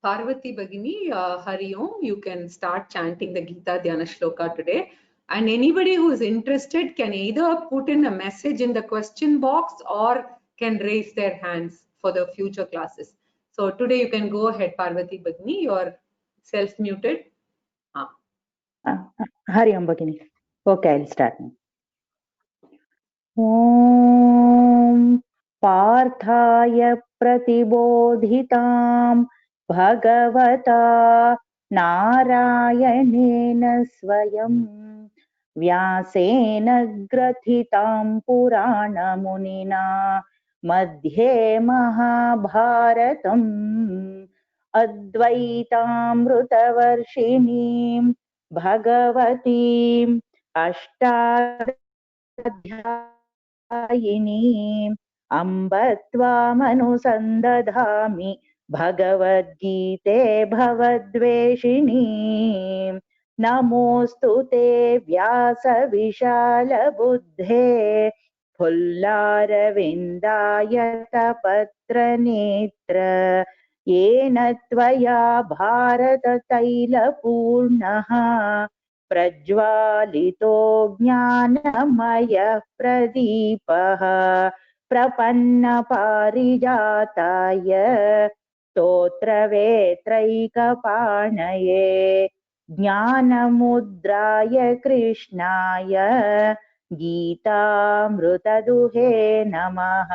Parvati Bhagini, Hari Om, you can start chanting the Gita Dhyana Shloka today. And anybody who is interested can either put in a message in the question box or can raise their hands for the future classes. So today you can go ahead, Parvati Bhagini, you're self-muted. Hari Om Bhagini. Okay, I'll start now. ॐ पार्थाय प्रतिबोधितां भगवता नारायणेन स्वयं व्यासेन ग्रथितां पुराणमुनिना मध्ये महाभारतम् अद्वैतामृतवर्षिणीं भगवतीम् अष्टाध्यायिनीम् अम्ब त्वामनुसन्दधामि भगवद्गीते भवद्वेषिणीम् नमोऽस्तु ते व्यासविशालबुद्धे फुल्लारविन्दायतपत्रनेत्र येन त्वया भारततैलपूर्णः प्रज्वालितो ज्ञानमयः प्रदीपः प्रपन्नपारिजाताय स्तोत्रवेत्रैकपाणये ज्ञानमुद्राय कृष्णाय गीतामृतदुहे नमः।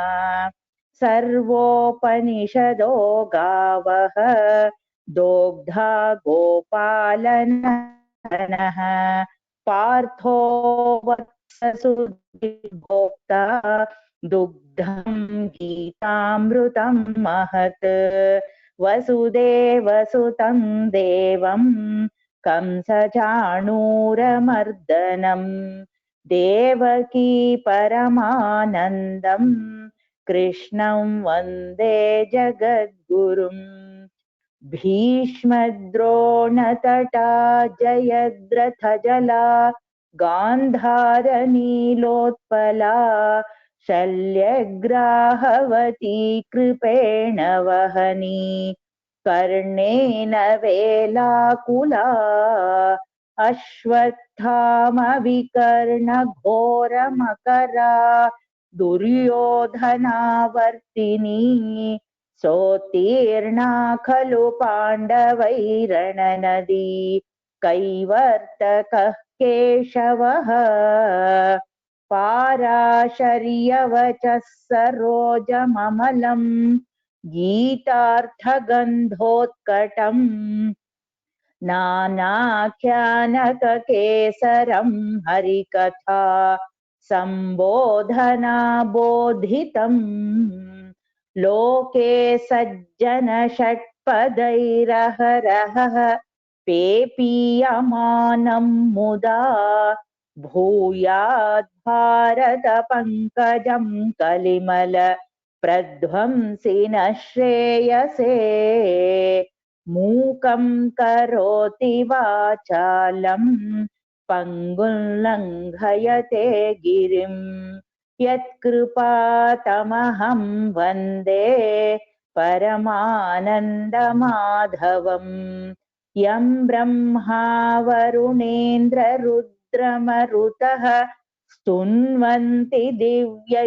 सर्वोपनिषदो गावः दोग्धा गोपालनः पार्थो वत्ससुभोक्ता दुग्धं गीतामृतं महत् वसुदेवसुतं देवं कंसचाणूरमर्दनं देवकी परमानन्दं कृष्णं वन्दे जगद्गुरुम् भीष्मद्रोणतटा जयद्रथजला गान्धारनीलोत्पला शल्यग्राहवती कृपेण वहनी कर्णेन वेलाकुला अश्वत्थामविकर्णघोरमकरा दुर्योधनावर्तिनी सोत्तीर्णा खलु पाण्डवैरणनदी कैवर्तकः केशवः पाराशर्यवचः सरोजममलम् गीतार्थगन्धोत्कटम् नानाख्यानककेसरं हरिकथा सम्बोधनाबोधितम् लोके सज्जन षट्पदैरहरहः पेपीयमानं मुदा भूयाद् भारत पंकजं कलिमल प्रध्वंसिनः श्रेयसे मूकं करोति वाचालं पंगुं लङ्घयते गिरिं यत्कृपातमहं वन्दे परमानन्दमाधवम् यं ब्रह्मा वरुणेन्द्ररुद्रमरुतः स्तुन्वन्ति दिव्यैस्तवैः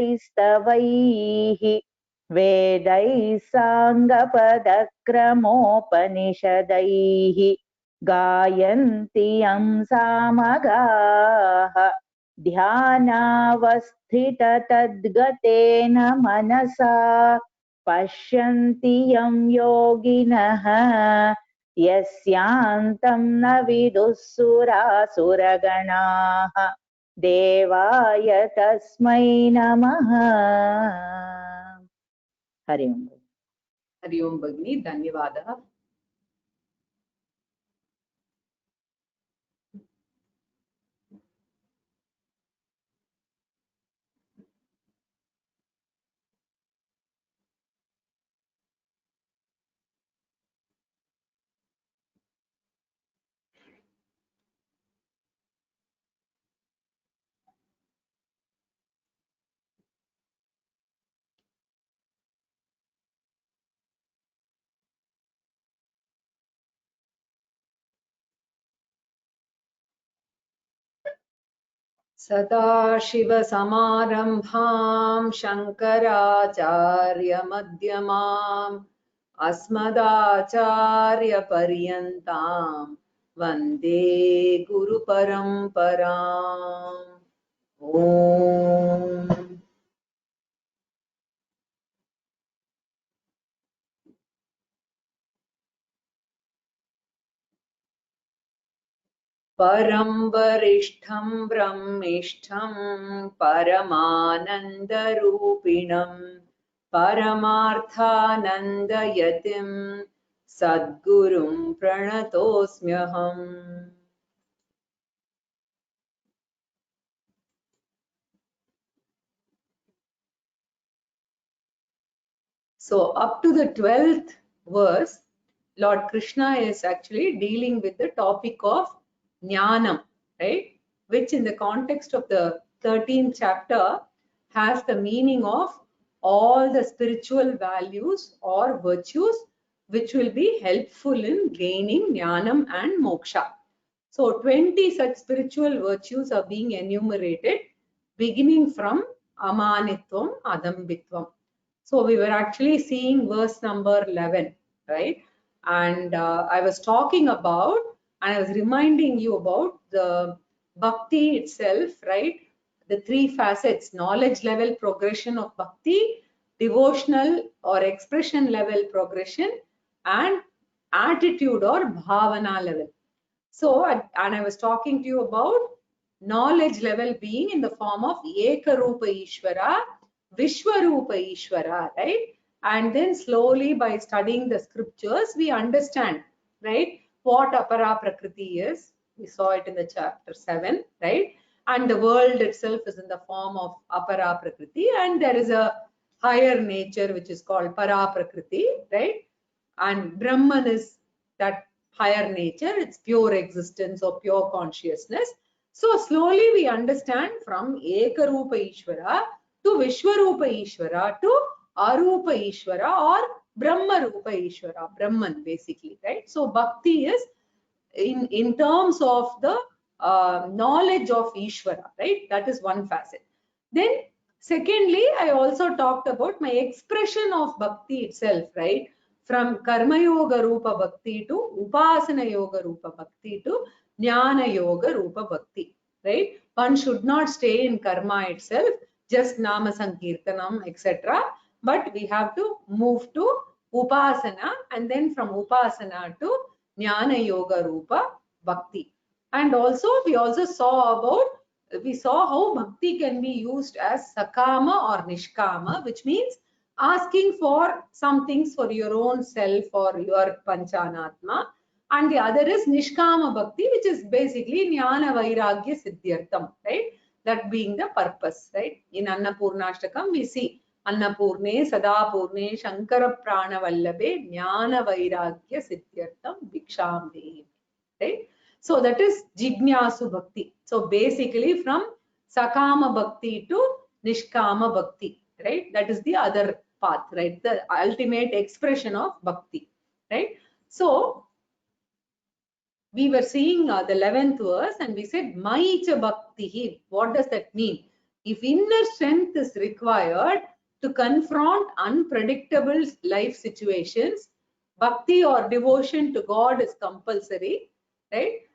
वेदैः साङ्गपदक्रमोपनिषदैः गायन्ति यं सामगाः ध्यानावस्थिततद्गतेन मनसा पश्यन्ति यं योगिनः यस्यान्तं न विदुः सुरासुरगणाः देवाय तस्मै नमः। हरि ओम। हरि ओम भगिनी, धन्यवादः। सदाशिवसमारम्भां शङ्कराचार्यमध्यमाम् अस्मदाचार्यपर्यन्तां वन्दे गुरुपरम्पराम्। ॐ परं वरिष्ठं ब्रह्मिष्ठं परमानन्दरूपिणं परमार्थानन्दयतिं सद्गुरुं प्रणतोऽस्म्यहम्। So up to the 12th verse, Lord Krishna is actually dealing with the topic of Jnanam, right? Which in the context of the 13th chapter has the meaning of all the spiritual values or virtues which will be helpful in gaining Jnanam and Moksha. So 20 such spiritual virtues are being enumerated, beginning from Amanitvam, Adambitvam. So we were actually seeing verse number 11, right? And I was talking about, and I was reminding you about the bhakti itself, right? The three facets: knowledge level progression of bhakti, devotional or expression level progression, and attitude or bhavana level. So, and I was talking to you about knowledge level being in the form of Ekarupa Ishvara, Vishwarupa Ishvara, right? And then slowly by studying the scriptures, we understand, right, what Apara Prakriti is. We saw it in the chapter 7, right? And the world itself is in the form of Apara Prakriti, and there is a higher nature which is called Para Prakriti, right? And Brahman is that higher nature, it's pure existence or pure consciousness. So slowly we understand from Ekarupa Ishvara to Vishwarupa Ishvara to Arupa Ishvara or Brahma Rupa Ishvara, Brahman basically, right? So bhakti is in terms of the knowledge of Ishvara, right? That is one facet. Then secondly, I also talked about my expression of bhakti itself, right? From Karma Yoga Rupa Bhakti to Upasana Yoga Rupa Bhakti to Jnana Yoga Rupa Bhakti, right? One should not stay in karma itself, just Nama Sankirtanam, etc. But we have to move to Upasana, and then from Upasana to Jnana Yoga Rupa Bhakti. And also we saw how bhakti can be used as sakama or nishkama, which means asking for some things for your own self or your panchanatma, and the other is nishkama bhakti, which is basically jnana vairagya siddhyartham, right? That being the purpose, right? In Annapurnashtakam we see Annapurne Sadapurne Shankara Prana Vallabe Jnana Vairagya Siddhyartham Bhiksham Dehi, right? So that is Jignasu Bhakti. So basically from Sakama Bhakti to Nishkama Bhakti, right? That is the other path, right? The ultimate expression of Bhakti, right? So we were seeing the 11th verse and we said Maicha Bhakti. What does that mean? If inner strength is required to confront unpredictable life situations, bhakti or devotion to God is compulsory, right?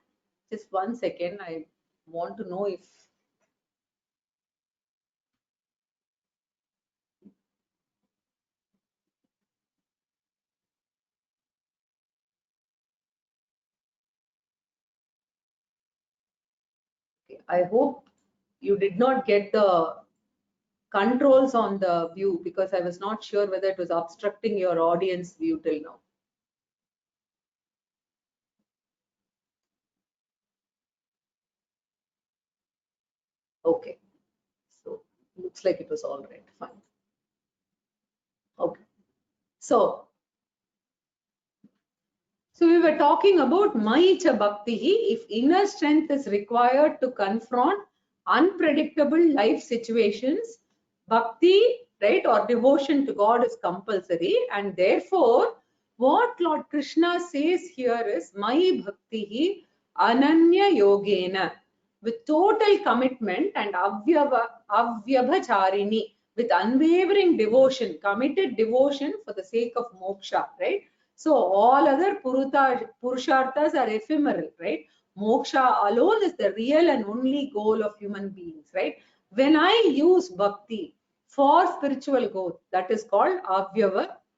Just 1 second, I want to know if I hope you did not get the controls on the view, because I was not sure whether it was obstructing your audience view till now. Okay, so looks like it was all right, fine. Okay, so we were talking about Maicha Bhakti. If inner strength is required to confront unpredictable life situations, bhakti, right, or devotion to God is compulsory, and therefore what Lord Krishna says here is Mai Bhakti Ananya Yogena. with total commitment, and avyabhacharini, with unwavering devotion, committed devotion for the sake of moksha, right? So all other purusharthas are ephemeral, right? Moksha alone is the real and only goal of human beings, right? When I use bhakti for spiritual growth, that is called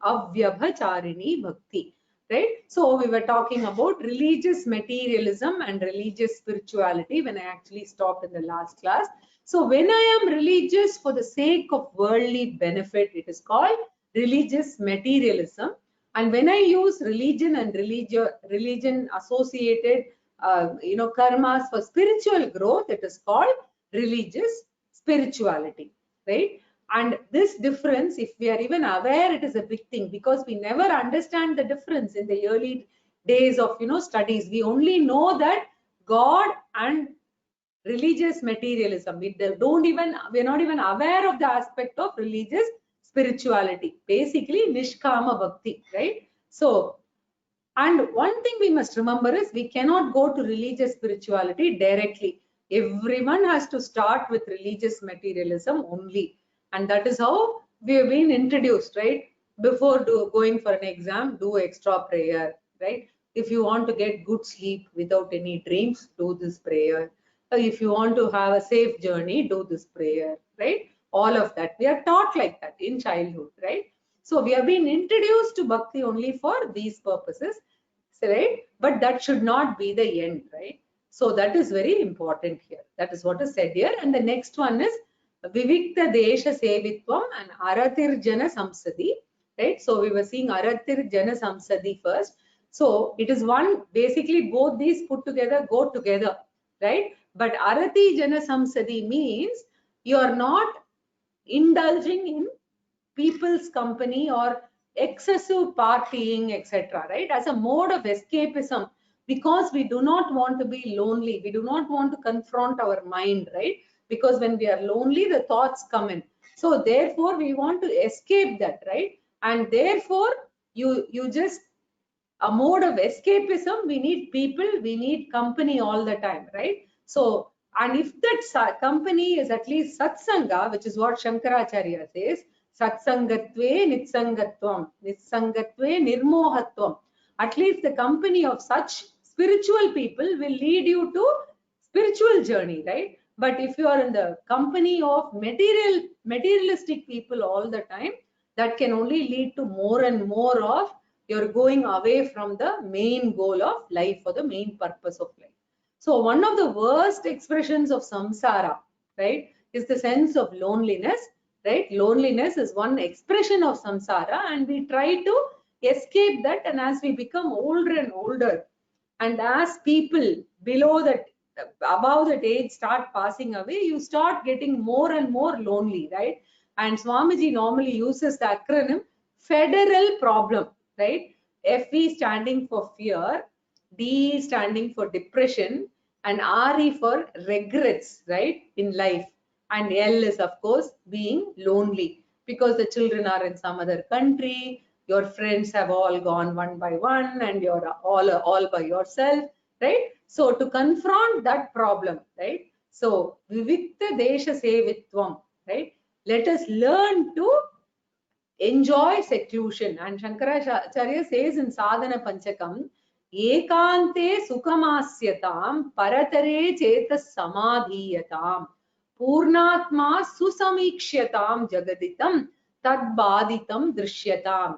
avyabhacharini bhakti, right? So we were talking about religious materialism and religious spirituality when I actually stopped in the last class. So when I am religious for the sake of worldly benefit, it is called religious materialism. And when I use religion and religion associated, karmas for spiritual growth, it is called religious spirituality, right? And this difference, if we are even aware, it is a big thing, because we never understand the difference in the early days of studies. We only know that God and religious materialism. We're not even aware of the aspect of religious spirituality. Basically, nishkama bhakti, right? So, and one thing we must remember is we cannot go to religious spirituality directly. Everyone has to start with religious materialism only. And that is how we have been introduced, right? Before going for an exam, do extra prayer, right? If you want to get good sleep without any dreams, do this prayer. If you want to have a safe journey, do this prayer, right? All of that. We are taught like that in childhood, right? So we have been introduced to bhakti only for these purposes, right? But that should not be the end, right? So that is very important here. That is what is said here. And the next one is Vivikta Desha Sevitvam and Aratir Jana Samsadi, right? So we were seeing Aratir Jana Samsadi first. So it is one, basically both these put together go together, right? But Arati Jana Samsadi means you are not indulging in people's company or excessive partying, etc., right? As a mode of escapism, because we do not want to be lonely, we do not want to confront our mind, right? Because when we are lonely, the thoughts come in. So therefore, we want to escape that, right? And therefore, you just, a mode of escapism, we need people, we need company all the time, right? So, and if that company is at least satsanga, which is what Shankaracharya says, satsangatve nitsangatve nirmohatvam, at least the company of such spiritual people will lead you to spiritual journey, right? But if you are in the company of materialistic people all the time, that can only lead to more and more of you're going away from the main goal of life or the main purpose of life. So one of the worst expressions of samsara, right, is the sense of loneliness, right? Loneliness is one expression of samsara, and we try to escape that. And as we become older and older, and as people below that, above that age start passing away, you start getting more and more lonely, right? And Swamiji normally uses the acronym federal problem, right? FE standing for fear, D standing for depression, and RE for regrets, right, in life. And L is, of course, being lonely, because the children are in some other country, your friends have all gone one by one, and you're all by yourself, right? So to confront that problem, right? So Vivikta Desha Sevitvam, right? Let us learn to enjoy seclusion. And Shankaracharya says in Sadhana Panchakam, Ekante Sukhamasyatam Paratare Chetas Samadhiyatam Purnatma Susamiksyatam Jagaditam Tadbaditam Drishyatam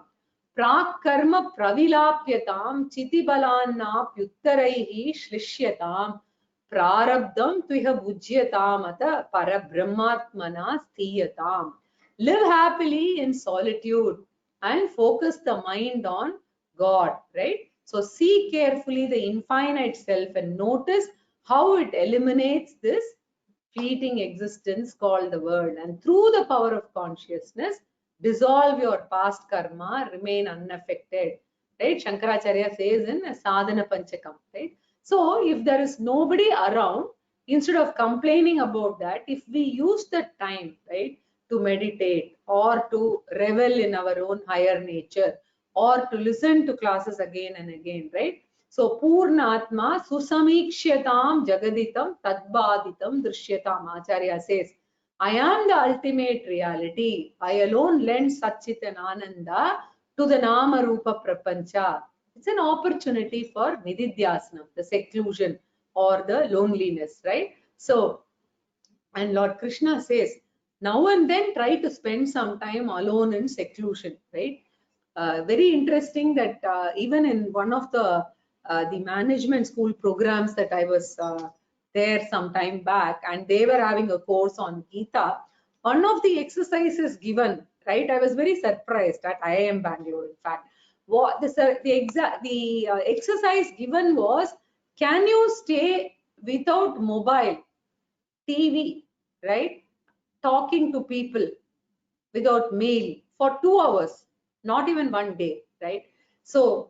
Prakarma Pravilapyatam Chitibalanapyuttaraihi Shlishyatam Prarabdam Tviha Bhujyatam Ata Parabrahmatmana Sthiyatam. Live happily in solitude and focus the mind on God, right? So see carefully the infinite self and notice how it eliminates this fleeting existence called the world. And through the power of consciousness, dissolve your past karma, remain unaffected, right? Shankaracharya says in Sadhana Panchakam, right? So if there is nobody around, instead of complaining about that, if we use the time, right, to meditate or to revel in our own higher nature or to listen to classes again and again, right? So Purnatma Susamikshyatam Jagaditam Tadbaditam Drishyatam. Acharya says, I am the ultimate reality. I alone lend Satchitan Ananda to the Nama Rupa Prapancha. It's an opportunity for Nididhyasana, the seclusion or the loneliness, right? So, and Lord Krishna says, now and then try to spend some time alone in seclusion, right? Very interesting that even in one of the management school programs that I was there some time back, and they were having a course on Gita, one of the exercises given, right? I was very surprised at IIM Bangalore, in fact. What the exercise given was, can you stay without mobile, TV, right? Talking to people without mail for 2 hours, not even 1 day, right? So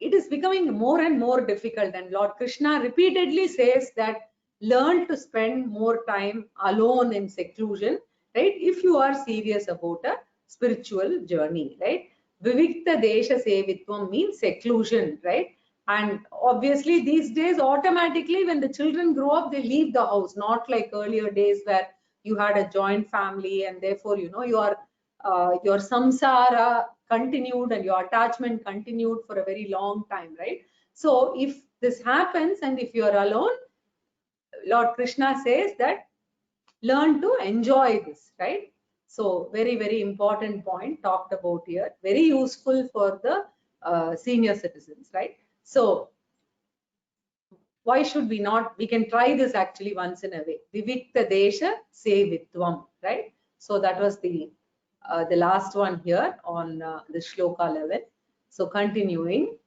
it is becoming more and more difficult, and Lord Krishna repeatedly says that learn to spend more time alone in seclusion, right? If you are serious about a spiritual journey, right? Vivikta Desha Sevitvam means seclusion, right? And obviously these days, automatically when the children grow up, they leave the house, not like earlier days where you had a joint family and therefore, you know, your samsara continued and your attachment continued for a very long time, right? So if this happens and if you are alone, Lord Krishna says that learn to enjoy this, right? So very, very important point talked about here, very useful for the senior citizens, right? So why should we not? We can try this actually once in a way. Vivikta Desha Sevitvam, right? So that was the last one here on the shloka level. So continuing,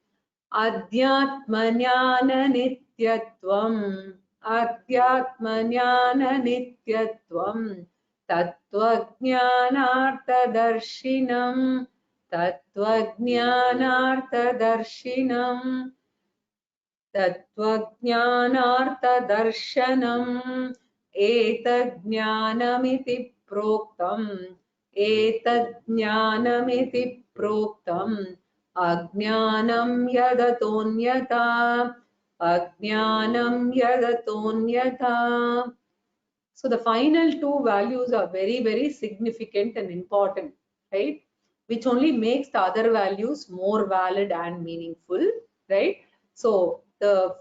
Adhyatmanyana Nityatvam, Adhyatmanyana Nityatvam, Tattvajnanartha Darshinam, Tattvajnanartha Darshinam, Tattvajnanartha-darshanam etadjnanamiti proktam etadjnanamiti proktam ajnanam yadatonyata ajnanam yadatonyata. So the final two values are very, very significant and important, right? Which only makes the other values more valid and meaningful, right? So the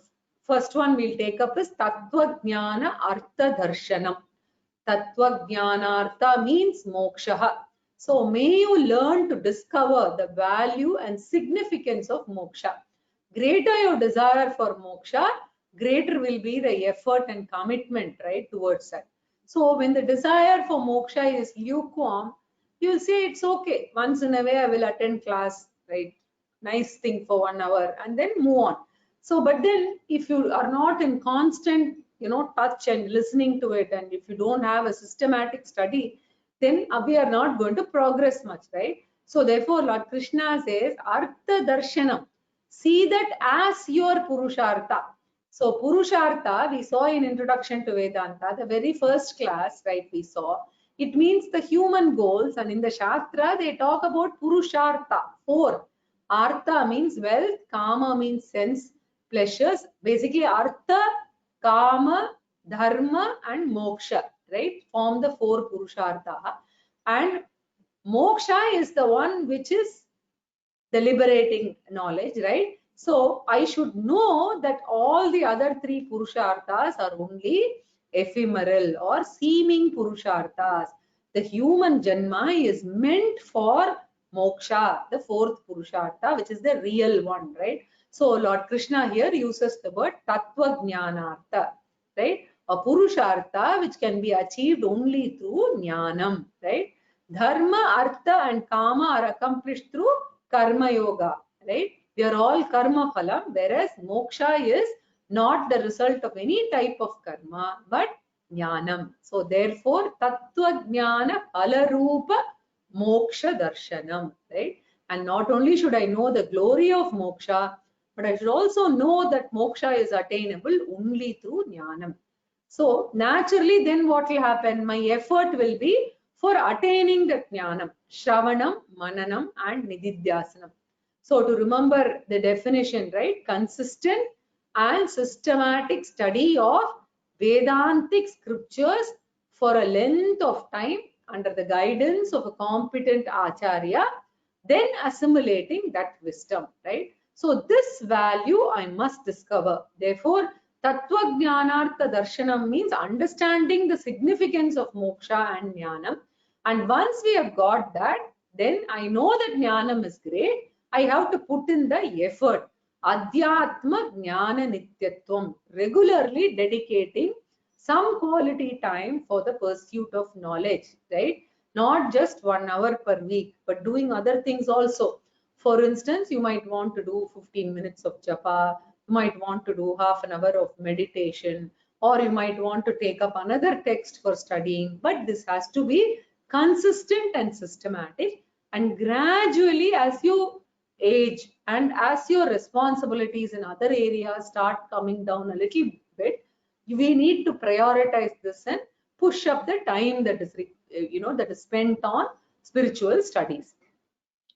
first one we'll take up is Tattva Jnana Artha Darshanam. Tattva Jnana Artha means moksha. So may you learn to discover the value and significance of moksha. Greater your desire for moksha, greater will be the effort and commitment, right, towards that. So when the desire for moksha is lukewarm, you will say it's okay. Once in a way I will attend class, right? Nice thing for 1 hour and then move on. So, but then if you are not in constant, you know, touch and listening to it, and if you don't have a systematic study, then we are not going to progress much, right? So therefore, Lord Krishna says, Artha Darshanam, see that as your Purushartha. So Purushartha, we saw in Introduction to Vedanta, the very first class, right, we saw, it means the human goals, and in the Shastra, they talk about Purushartha, 4. Artha means wealth, Kama means sense, pleasures, basically Artha, Kama, Dharma and Moksha, right, form the 4 Purushartha. And Moksha is the one which is the liberating knowledge, right? So I should know that all the other 3 Purusharthas are only ephemeral or seeming Purusharthas. The human Janma is meant for moksha, the 4th Purushartha, which is the real one, right? So Lord Krishna here uses the word Tattva Jnanartha, right? A Purushartha which can be achieved only through Jnanam, right? Dharma, Artha and Kama are accomplished through Karma Yoga, right? We are all Karma Phalam, whereas Moksha is not the result of any type of karma, but Jnanam. So therefore, Tattva Jnana Palarupa Moksha Darshanam, right? And not only should I know the glory of Moksha, but I should also know that Moksha is attainable only through Jnanam. So naturally, then what will happen? My effort will be for attaining the Jnanam, Shravanam, Mananam and Nididhyasanam. So to remember the definition, right? Consistent and systematic study of Vedantic scriptures for a length of time under the guidance of a competent acharya, then assimilating that wisdom, right? So this value I must discover. Therefore, Tattva Jnanartha Darshanam means understanding the significance of moksha and jnanam. And once we have got that, then I know that jnanam is great. I have to put in the effort. Adhyatma Jnana Nityatvam, regularly dedicating some quality time for the pursuit of knowledge, right? Not just 1 hour per week, but doing other things also. For instance, you might want to do 15 minutes of japa, you might want to do half an hour of meditation, or you might want to take up another text for studying, but this has to be consistent and systematic. And gradually, as you age and as your responsibilities in other areas start coming down a little bit, we need to prioritize this and push up the time that is that is spent on spiritual studies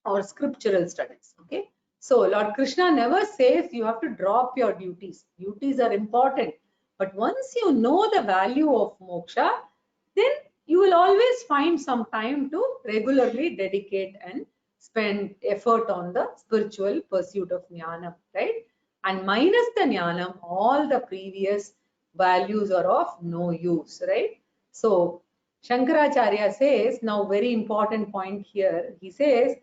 or scriptural studies. Okay, so Lord Krishna never says you have to drop your duties. Duties are important, but once you know the value of moksha, then you will always find some time to regularly dedicate and spend effort on the spiritual pursuit of jnanam, right? And minus the jnanam, all the previous values are of no use, right? So Shankaracharya says, now very important point here, he says,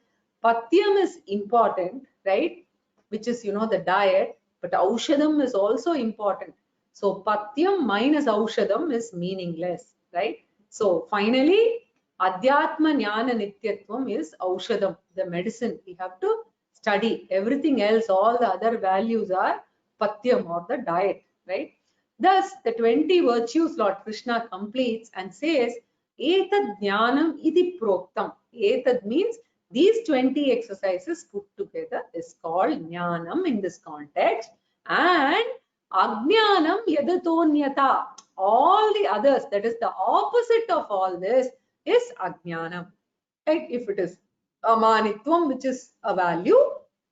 Patyam is important, right? Which is, the diet, but Aushadam is also important. So Patyam minus Aushadam is meaningless, right? So finally, Adhyatma Jnana Nityatvam is Aushadam, the medicine. We have to study. Everything else, all the other values are Patyam or the diet, right? Thus, the 20 virtues Lord Krishna completes and says, Etad Jnanam iti proktam. Etad means these 20 exercises put together is called Jnanam in this context. And Ajnanam yadatonyata. All the others, that is the opposite of all this, is Ajnanam. Right? If it is Amanitvam, which is a value,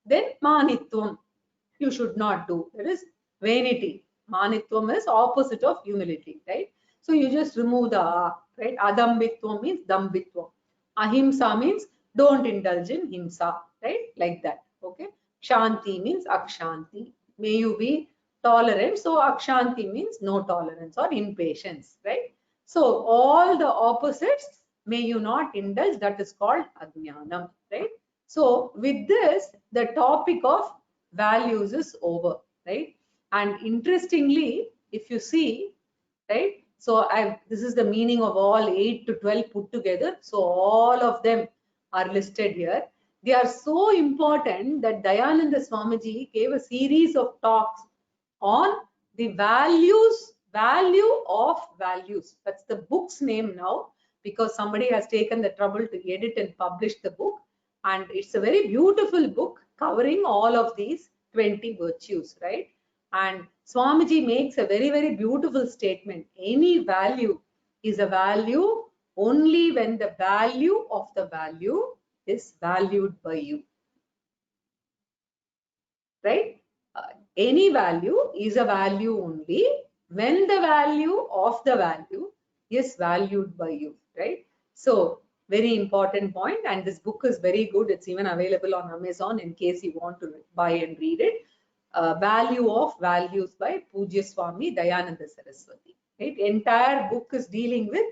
then Manitvam you should not do. That is vanity. Manitvam is opposite of humility, right? So you just remove the a, right? Adambitvam means dambitvam. Ahimsa means don't indulge in himsa, right? Like that, okay? Shanti means akshanti. May you be tolerant. So akshanti means no tolerance or impatience, right? So all the opposites, may you not indulge, that is called ajnanam, right? So with this, the topic of values is over, right? And interestingly, if you see, right, so this is the meaning of all 8 to 12 put together. So all of them are listed here. They are so important that Dayananda Swamiji gave a series of talks on the value of values. That's the book's name now, because somebody has taken the trouble to edit and publish the book. And it's a very beautiful book covering all of these 20 virtues, right? And Swamiji makes a very, very beautiful statement. Any value is a value only when the value of the value is valued by you, right? Any value is a value only when the value of the value is valued by you, right? So very important point, and this book is very good. It's even available on Amazon in case you want to buy and read it. Value of Values by Pujya Swami Dayananda Saraswati. Right? Entire book is dealing with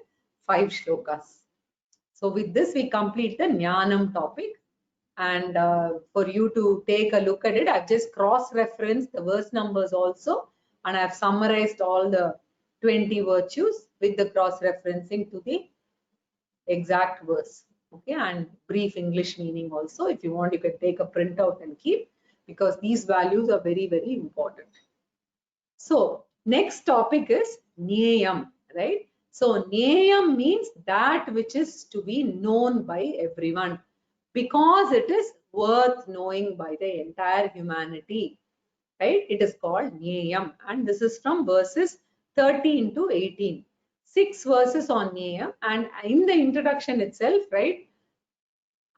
5 shlokas. So with this, we complete the Jnanam topic. And for you to take a look at it, I've just cross-referenced the verse numbers also, and I've summarized all the 20 virtues with the cross-referencing to the exact verse. Okay, and brief English meaning also. If you want, you can take a printout and keep, because these values are very, very important. So next topic is Nyayam, right? So Nyayam means that which is to be known by everyone, because it is worth knowing by the entire humanity, right? It is called Nyayam, and this is from verses 13 to 18. 6 verses on Nyayam, and in the introduction itself, right?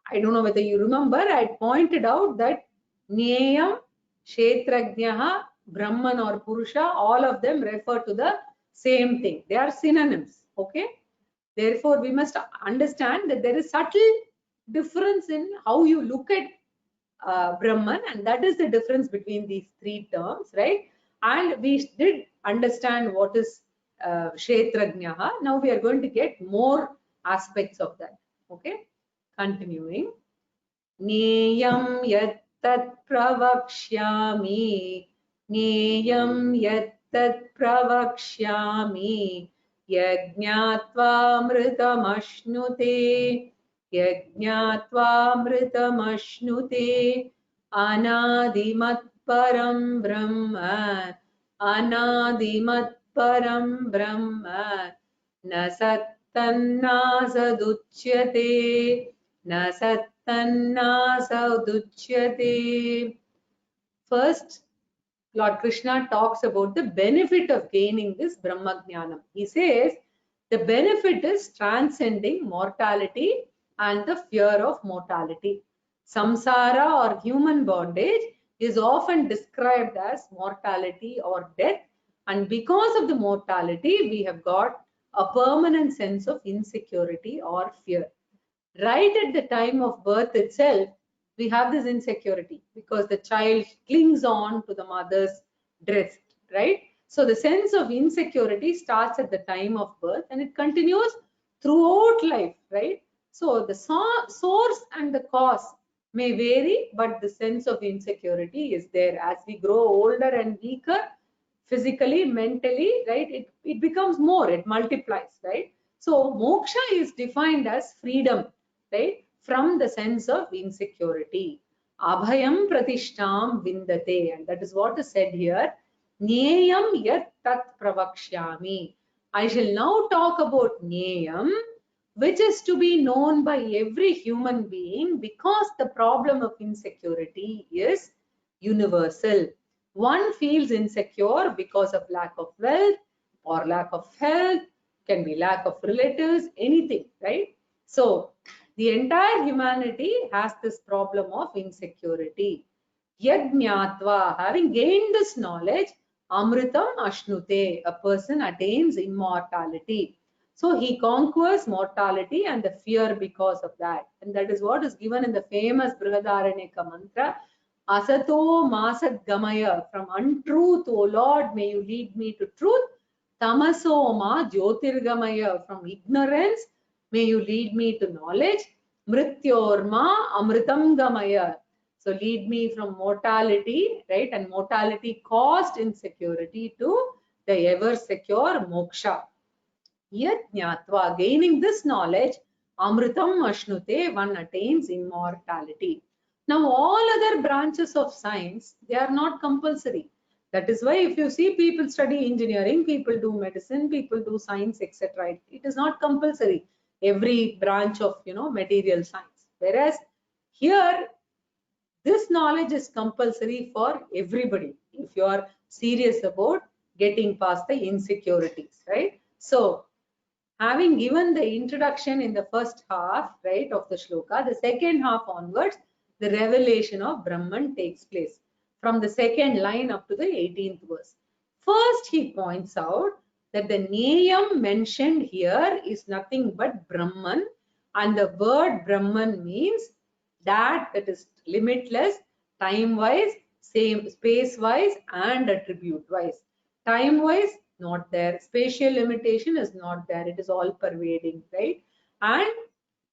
I don't know whether you remember, I pointed out that Nyayam, Kshetrajnaha, Brahman or Purusha, all of them refer to the same thing. They are synonyms. Okay. Therefore, we must understand that there is subtle difference in how you look at Brahman, and that is the difference between these three terms, right? And we did understand what is Kshetrajnaha. Now we are going to get more aspects of that. Okay, continuing. Neyam yattat pravakshyami, Neyam yattat pravakshyami, Yajñātvāmritamashnuते, Yajñātvāmritamashnuते, Anādimat param Brahma, Anādimat param Brahma, na sattanna saduchyate, na sattanna saduchyate. First, Lord Krishna talks about the benefit of gaining this Brahma Jnanam. He says the benefit is transcending mortality and the fear of mortality. Samsara or human bondage is often described as mortality or death, and because of the mortality, we have got a permanent sense of insecurity or fear. Right at the time of birth itself, we have this insecurity because the child clings on to the mother's dress, right? So the sense of insecurity starts at the time of birth and it continues throughout life, right? So the source and the cause may vary, but the sense of insecurity is there. As we grow older and weaker, physically, mentally, right, it becomes more, it multiplies, right? So moksha is defined as freedom, right, from the sense of insecurity. Abhayam pratishtam vindate, and that is what is said here. Nyayam yat tat pravakshyami. I shall now talk about Nyayam, which is to be known by every human being because the problem of insecurity is universal. One feels insecure because of lack of wealth or lack of health, can be lack of relatives, anything, right? So the entire humanity has this problem of insecurity. Yajñātva, having gained this knowledge, amritam ashnute, a person attains immortality. So he conquers mortality and the fear because of that. And that is what is given in the famous Brihadaranyaka mantra, Asato masat gamaya, from untruth, O Lord, may you lead me to truth. Tamaso ma jyotirgamaya, from ignorance, may you lead me to knowledge. Mrityorma amritam gamaya, so lead me from mortality, right, and mortality caused insecurity to the ever secure moksha. Yat jnatva, gaining this knowledge, amritam ashnute, one attains immortality. Now all other branches of science, they are not compulsory. That is why if you see people study engineering, people do medicine, people do science, etc. It is not compulsory, every branch of, material science. Whereas here, this knowledge is compulsory for everybody if you are serious about getting past the insecurities, right? So having given the introduction in the first half, right, of the shloka, the second half onwards, the revelation of Brahman takes place from the second line up to the 18th verse. First, he points out that the Nyayam mentioned here is nothing but Brahman, and the word Brahman means that is limitless, time-wise, same space-wise, and attribute-wise. Time-wise, not there. Spatial limitation is not there. It is all pervading, right? And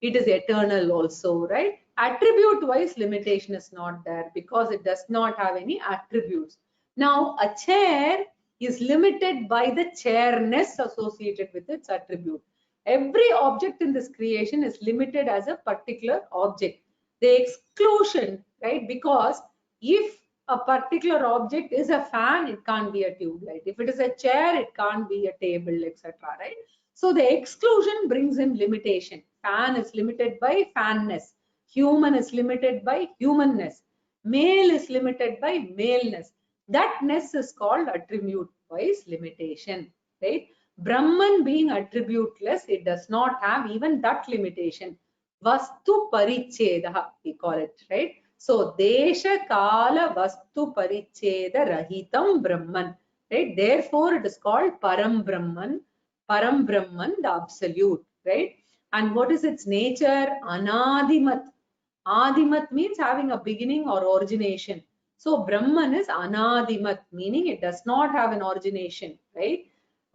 it is eternal also, right? Attribute wise limitation is not there because it does not have any attributes. Now a chair is limited by the chairness associated with its attribute. Every object in this creation is limited as a particular object. The exclusion, right? Because if a particular object is a fan, it can't be a tube light. If it is a chair, it can't be a table, etc. Right? So the exclusion brings in limitation. Fan is limited by fanness. Human is limited by humanness. Male is limited by maleness. That ness is called attribute-wise limitation. Right? Brahman being attributeless, it does not have even that limitation. Vastu parichedaha, we call it, right? So Desha Kala Vastu Paricheda Rahitam Brahman. Right? Therefore, it is called Param Brahman. Param Brahman, the absolute. Right? And what is its nature? Anadimat. Adimat means having a beginning or origination. So Brahman is Anadimat, meaning it does not have an origination, right?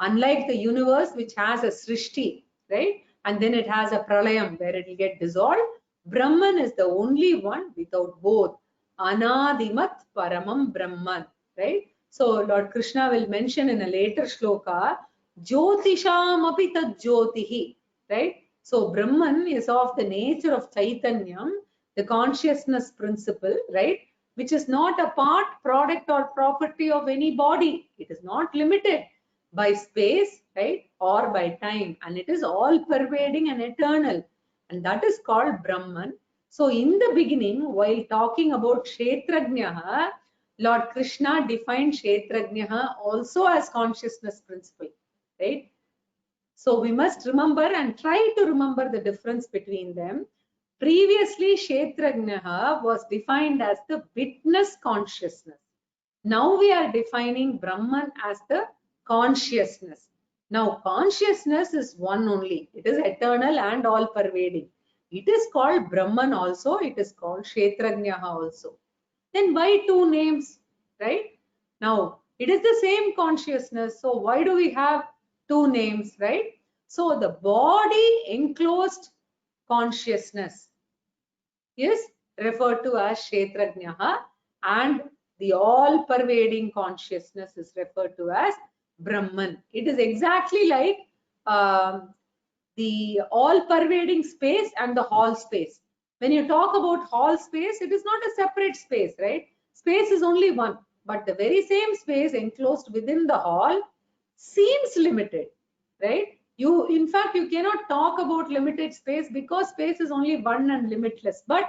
Unlike the universe, which has a Srishti, right? And then it has a Pralayam where it will get dissolved. Brahman is the only one without both. Anadimat Paramam Brahman, right? So Lord Krishna will mention in a later shloka, Jyotisham api tad Jyotihi, right? So Brahman is of the nature of Chaitanyam, the consciousness principle, right? Which is not a part, product, or property of any body. It is not limited by space, right? Or by time. And it is all pervading and eternal. And that is called Brahman. So in the beginning, while talking about Kshetrajnaha, Lord Krishna defined Kshetrajnaha also as consciousness principle, right? So we must remember and try to remember the difference between them. Previously, Kshetrajnaha was defined as the witness consciousness. Now we are defining Brahman as the consciousness. Now consciousness is one only. It is eternal and all pervading. It is called Brahman also. It is called Kshetrajnaha also. Then why two names, right? Now it is the same consciousness. So why do we have two names, right? So the body enclosed consciousness is referred to as Kshetrajnaha, and the all-pervading consciousness is referred to as Brahman. It is exactly like the all-pervading space and the hall space. When you talk about hall space, it is not a separate space, right? Space is only one, but the very same space enclosed within the hall seems limited, right? In fact, you cannot talk about limited space because space is only one and limitless. But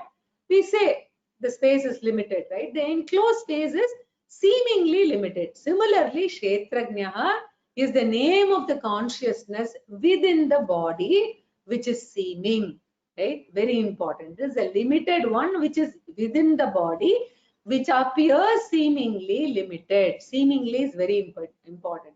we say the space is limited, right? The enclosed space is seemingly limited. Similarly, Kshetrajnaha is the name of the consciousness within the body, which is seeming, right? Very important. This is a limited one which is within the body, which appears seemingly limited. Seemingly is very important.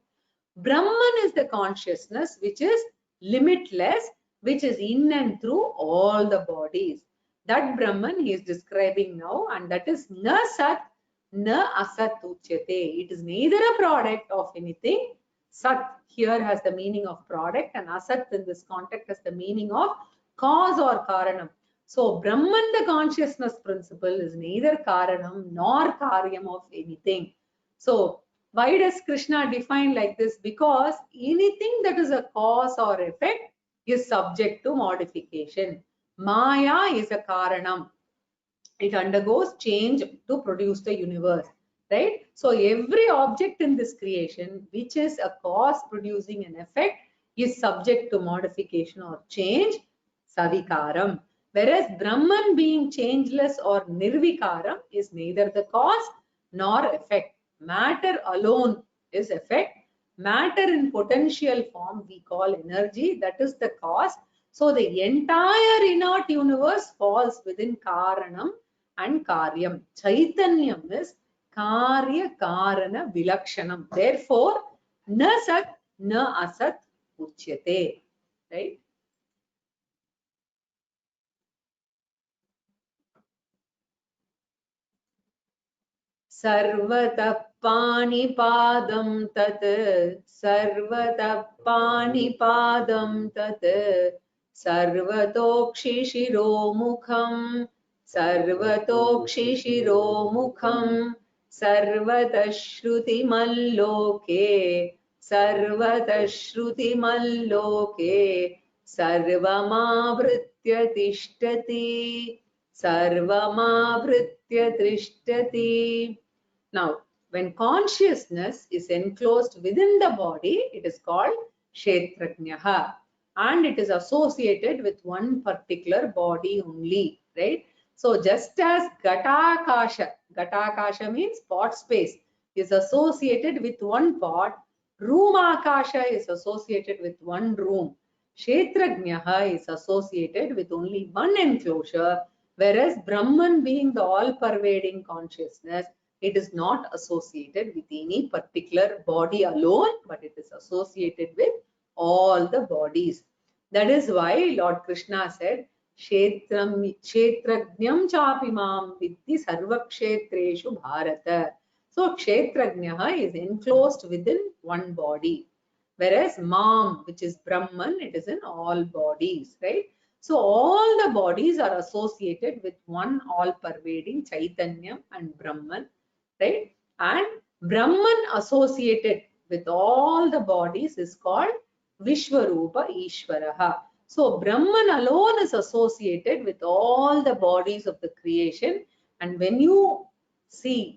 Brahman is the consciousness which is limitless, which is in and through all the bodies. That Brahman he is describing now, and that is na sat, na asat uchyate. It is neither a product of anything. Sat here has the meaning of product, and asat in this context has the meaning of cause or karanam. So Brahman, the consciousness principle, is neither karanam nor karyam of anything. So why does Krishna define like this? Because anything that is a cause or effect is subject to modification. Maya is a karanam. It undergoes change to produce the universe, right? So every object in this creation, which is a cause producing an effect, is subject to modification or change, savikaram. Whereas Brahman, being changeless or nirvikaram, is neither the cause nor effect. Matter alone is effect. Matter in potential form we call energy, that is the cause. So the entire inert universe falls within Karanam and Karyam. Chaitanyam is Karya Karana Vilakshanam. Therefore, na sat, na asat uchyate. Right? सर्वतः पाणिपादं तत् सर्वतः पाणिपादं तत् सर्वतोक्षिशिरोमुखं सर्वतोक्षिशिरोमुखं सर्वतः श्रुतिमल्लोके सर्वतः श्रुतिमल्लोके सर्वमावृत्य तिष्ठति सर्वमावृत्य तिष्ठति. Now, when consciousness is enclosed within the body, it is called Kshetrajnaha, and it is associated with one particular body only, right? So just as Ghatakasha means pot space, is associated with one pot, Roomakasha is associated with one room. Kshetrajnaha is associated with only one enclosure, Whereas Brahman being the all-pervading consciousness, it is not associated with any particular body alone, but it is associated with all the bodies. That is why Lord Krishna said, Kshetrajnam chapi mam vidhi sarvakshetreshu bharata. So Kshetrajnaha is enclosed within one body. Whereas Mam, which is Brahman, it is in all bodies, right? So all the bodies are associated with one all-pervading Chaitanya and Brahman, right? And Brahman associated with all the bodies is called Vishwarupa Ishvaraha. So Brahman alone is associated with all the bodies of the creation. And when you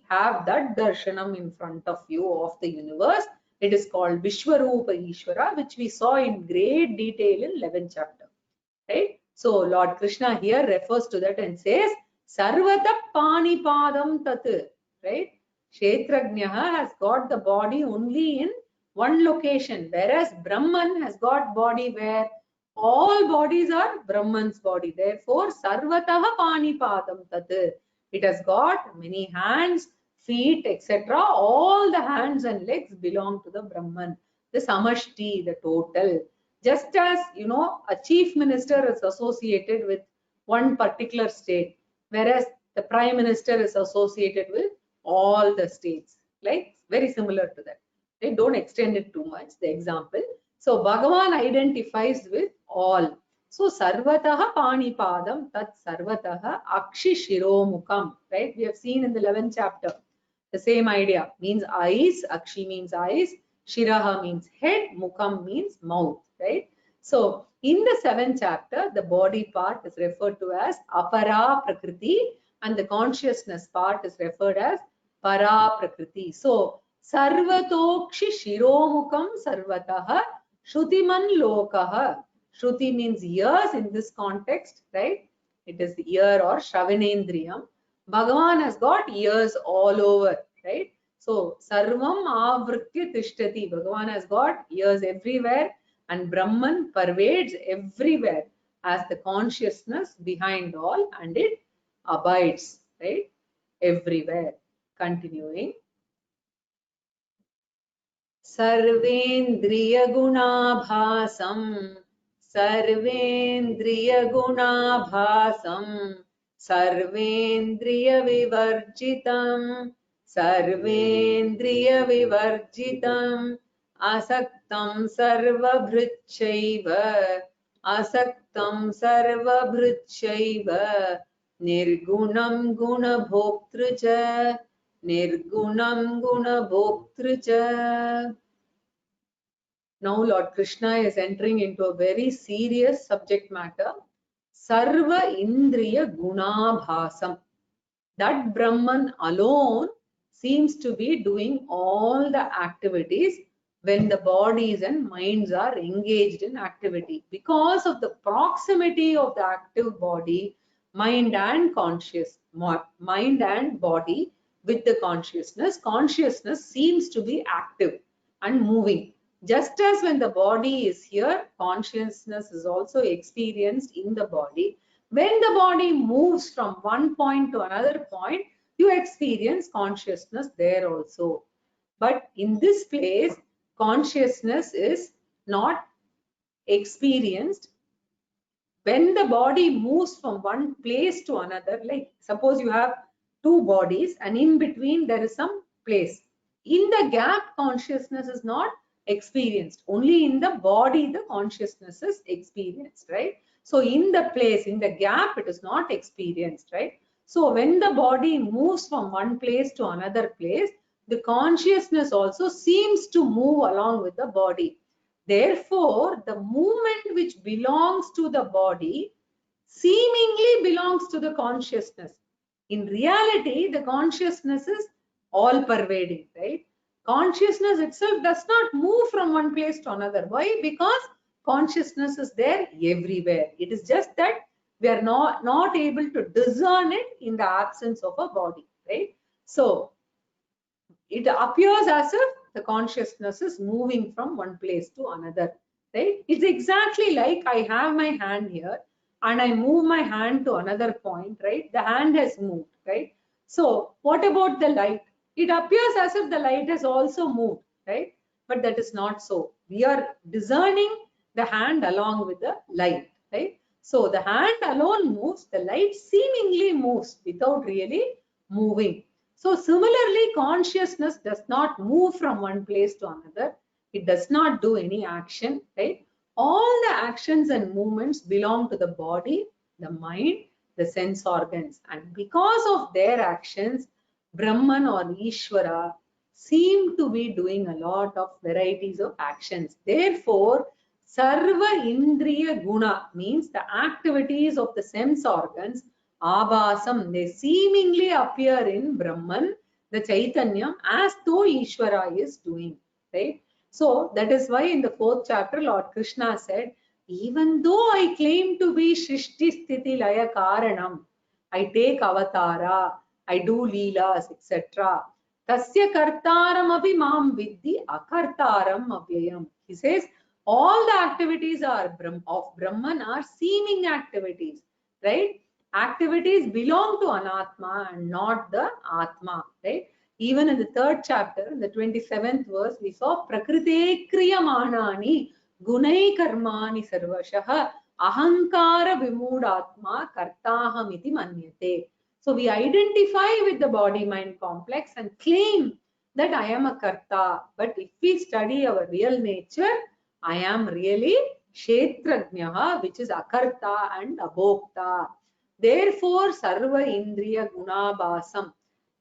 have that darshanam in front of you of the universe, it is called Vishwarupa Ishvara, which we saw in great detail in 11th chapter. Right? So Lord Krishna here refers to that and says, Sarvata Panipadam Tat. Right? Kshetrajnaha has got the body only in one location, whereas Brahman has got body where all bodies are Brahman's body. Therefore, Sarvataha Panipadam Tat. It has got many hands, feet, etc. All the hands and legs belong to the Brahman, the Samashti, the total. Just as, a chief minister is associated with one particular state, whereas the prime minister is associated with all the states. Like, very similar to that. They don't extend it too much, the example. So Bhagavan identifies with all. So Sarvataha Panipadam Tat Sarvataha Akshi Shiromukam. Right? We have seen in the 11th chapter. The same idea means eyes. Akshi means eyes. Shiraha means head. Mukam means mouth. Right? So in the 7th chapter, the body part is referred to as Apara Prakriti and the consciousness part is referred as Para Prakriti. So Sarvatokshi Shiromukam Sarvataha Shrutiman Lokaha. Shruti means ears in this context, right? It is the ear or Shravanendriyam. Bhagavan has got ears all over, right? So Sarvam Avritya Tishtati. Bhagavan has got ears everywhere and Brahman pervades everywhere as the consciousness behind all and it abides, right? Everywhere. Continuing. Sarvendriyagunabhasam Sarvendriyagunabhasam Sarvendriyavivarjitam Sarvendriyavivarjitam Asaktam sarvabhrutchaiva Asaktam sarvabhrutchaiva Nirgunam gunabhoktrucha Nirgunam gunabhoktrucha. Now Lord Krishna is entering into a very serious subject matter. Sarva Indriya Gunabhasam. That Brahman alone seems to be doing all the activities when the bodies and minds are engaged in activity. Because of the proximity of the active body, mind and body with the consciousness seems to be active and moving. Just as when the body is here, consciousness is also experienced in the body. When the body moves from one point to another point, you experience consciousness there also. But in this place, consciousness is not experienced. When the body moves from one place to another, like suppose you have two bodies and in between there is some place. In the gap, consciousness is not experienced. Only in the body, the consciousness is experienced, right? So in the place, in the gap, it is not experienced, right? So when the body moves from one place to another place, the consciousness also seems to move along with the body. Therefore, the movement which belongs to the body seemingly belongs to the consciousness. In reality, the consciousness is all pervading, right? Consciousness itself does not move from one place to another. Why? Because consciousness is there everywhere. It is just that we are not able to discern it in the absence of a body, right? So it appears as if the consciousness is moving from one place to another, right? It's exactly like I have my hand here. and I move my hand to another point, right? The hand has moved, right? So what about the light? It appears as if the light has also moved, right? But that is not so. We are discerning the hand along with the light, right? So the hand alone moves, the light seemingly moves without really moving. So similarly, consciousness does not move from one place to another. It does not do any action, right? All the actions and movements belong to the body, the mind, the sense organs. And because of their actions, Brahman or Ishvara seem to be doing a lot of varieties of actions. Therefore, Sarva Indriya Guna means the activities of the sense organs, Abhasam, they seemingly appear in Brahman, the Chaitanyam, as though Ishvara is doing, right? So that is why in the 4th chapter, Lord Krishna said, even though I claim to be Shrishti Sthiti Laya Karanam, I take avatara, I do leelas, etc. Tasya kartaram abhi mam vidhi akartaram avyayam. He says, all the activities are of Brahman are seeming activities, right? Activities belong to Anatma and not the Atma, right? Even in the 3rd chapter, in the 27th verse, we saw Prakrite kriyamanani gunai karmani sarvashah ahankara vimudatma kartaham iti manyate. So we identify with the body-mind complex and claim that I am a karta. But if we study our real nature, I am really kshetrajnaha, which is akarta and abhokta. Therefore, sarva indriya gunabhasam.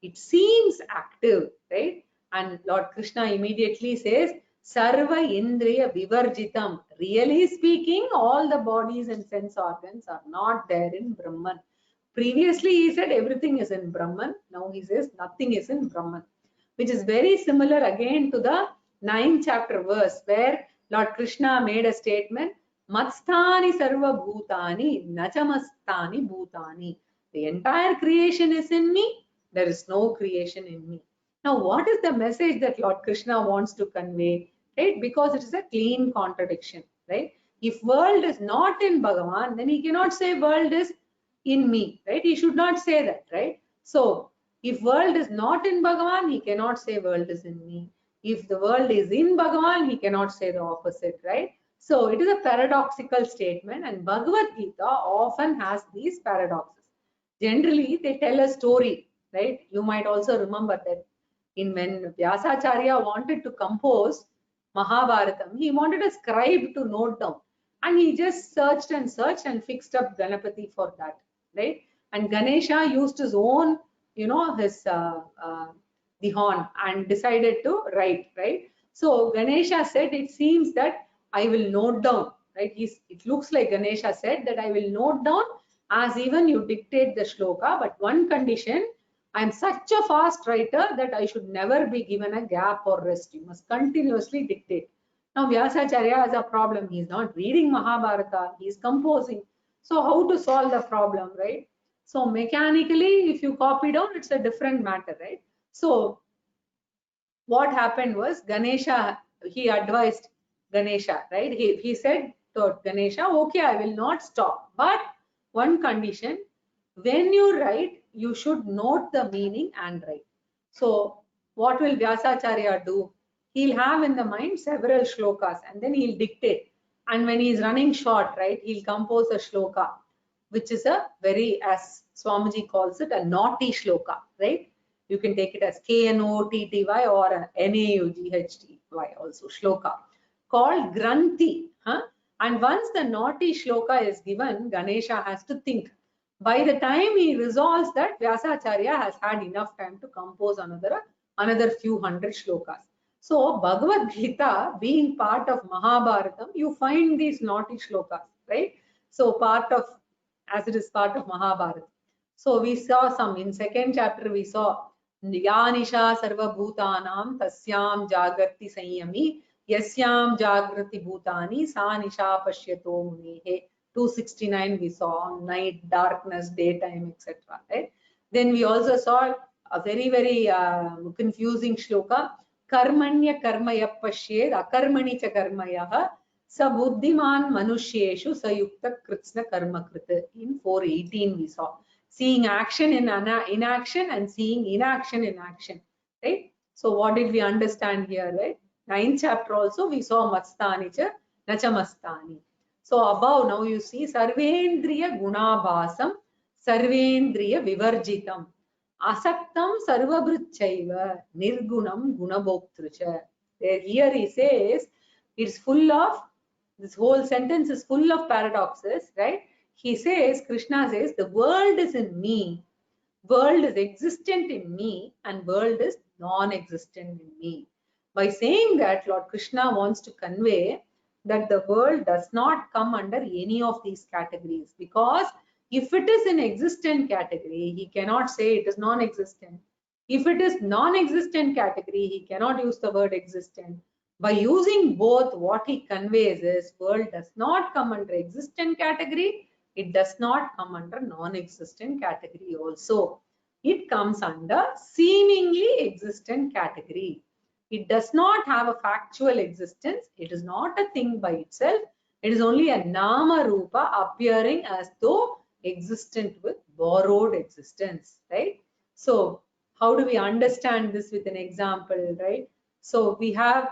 It seems active, right? And Lord Krishna immediately says, Sarva Indriya Vivarjitam. Really speaking, all the bodies and sense organs are not there in Brahman. Previously, he said everything is in Brahman. Now he says nothing is in Brahman, which is very similar again to the 9th chapter verse where Lord Krishna made a statement, Matstani Sarva Bhutani, Nachamastani Bhutani. The entire creation is in me. There is no creation in me. Now, what is the message that Lord Krishna wants to convey? Right? Because it is a clean contradiction, right? If world is not in Bhagavan, then he cannot say world is in me, right? He should not say that, right? So, if world is not in Bhagavan, he cannot say world is in me. If the world is in Bhagavan, he cannot say the opposite, right? So, it is a paradoxical statement, and Bhagavad Gita often has these paradoxes. Generally, they tell a story, right? You might also remember that when Vyasacharya wanted to compose Mahabharatam, he wanted a scribe to note down, and he just searched and fixed up Ganapati for that, right? And Ganesha used his own, his the horn and decided to write, right? So Ganesha said, it seems that I will note down, right? It looks like Ganesha said that I will note down as even you dictate the shloka, but one condition, I am such a fast writer that I should never be given a gap or rest. You must continuously dictate. Now Vyasacharya has a problem. He is not reading Mahabharata, he is composing. So how to solve the problem, right? So mechanically, if you copy down, it's a different matter, right? So what happened was Ganesha, he advised Ganesha, right? He said to Ganesha, okay, I will not stop. But one condition, when you write, you should note the meaning and write. So what will Vyasacharya do? He'll have in the mind several shlokas and then he'll dictate. And when he's running short, right, he'll compose a shloka, which is a very, as Swamiji calls it, a naughty shloka, right? You can take it as K-N-O-T-T-Y or N-A-U-G-H-T-Y also, shloka, called Granthi. And once the naughty shloka is given, Ganesha has to think. By the time he resolves that, Vyasacharya has had enough time to compose another few hundred shlokas. So Bhagavad Gita, being part of Mahabharatam, you find these naughty shlokas, right? So as it is part of Mahabharata. So we saw some, in 2nd chapter we saw Yanisha Sarva Bhutanam Tasyam Jagrati Sanyami Yasyam Jagrati Bhutani Sa Nisha Pashyato Munehe. 269 we saw on night, darkness, daytime, etc. Right? Then we also saw a very, very confusing shloka. Karmanya karmaya pashyed akarmani cha karmayaha Sabuddhiman Manushyeshu Sayukta Kritsna Karma Krita. In 418 we saw. Seeing action in inaction and seeing inaction in action. Right? So what did we understand here? Right? 9th chapter also we saw Mastani cha Nacha Mastani. So above now you see Sarvendriya Gunabhasam Sarvendriya Vivarjitam Asaktam Sarvabhruchaiva Nirgunam Gunabhoktrucha. Here he says it's full of, this whole sentence is full of paradoxes, right? He says, Krishna says, the world is in me, world is existent in me, and world is non-existent in me. By saying that, Lord Krishna wants to convey that the world does not come under any of these categories, because if it is an existent category, he cannot say it is non-existent. If it is non-existent category, he cannot use the word existent. By using both, what he conveys is world does not come under existent category, it does not come under non-existent category also. It comes under seemingly existent category. It does not have a factual existence. It is not a thing by itself. It is only a nama rupa appearing as though existent with borrowed existence, right? So how do we understand this with an example, right? So we have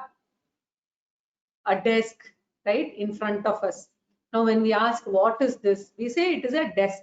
a desk, right, in front of us. Now, when we ask, what is this? We say it is a desk.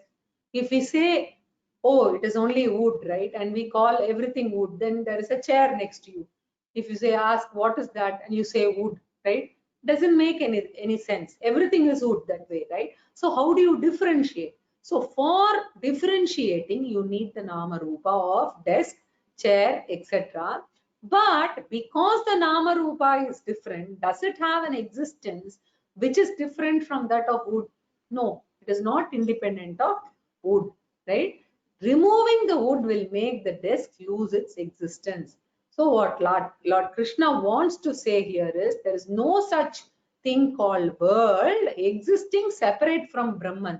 If we say, oh, it is only wood, right, and we call everything wood, then there is a chair next to you. If you say, ask, what is that? And you say wood, right? Doesn't make any sense. Everything is wood that way, right? So how do you differentiate? So for differentiating, you need the nama rupa of desk, chair, etc. But because the nama rupa is different, does it have an existence which is different from that of wood? No, it is not independent of wood, right? Removing the wood will make the desk lose its existence. So what Lord Krishna wants to say here is, there is no such thing called world existing separate from Brahman.